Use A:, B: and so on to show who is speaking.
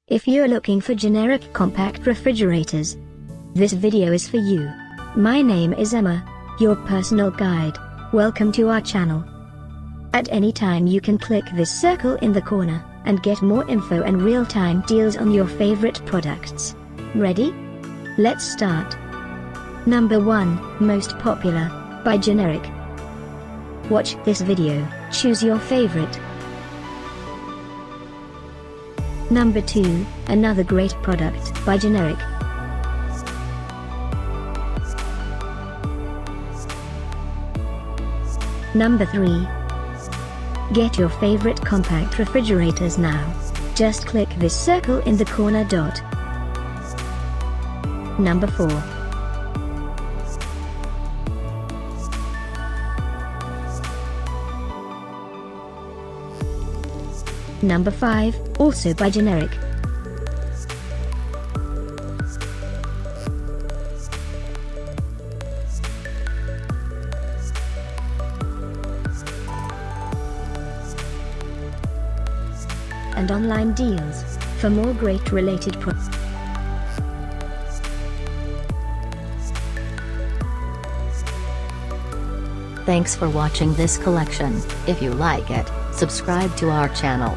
A: If you're looking for generic compact refrigerators, this video is for you. My name is Emma, your personal guide. Welcome to our channel. At any time you can click this circle in the corner, and get more info and real-time deals on your favorite products. Ready? Let's start. Number 1, Most Popular, by Generic. Watch this video, choose your favorite. Number 2, another great product by Generic. Number 3. Get your favorite compact refrigerators now. Just click this circle in the corner dot. Number 4. Number 5, also by Generic. And online deals, for more great related products.
B: Thanks for watching this collection. If you like it, subscribe to our channel.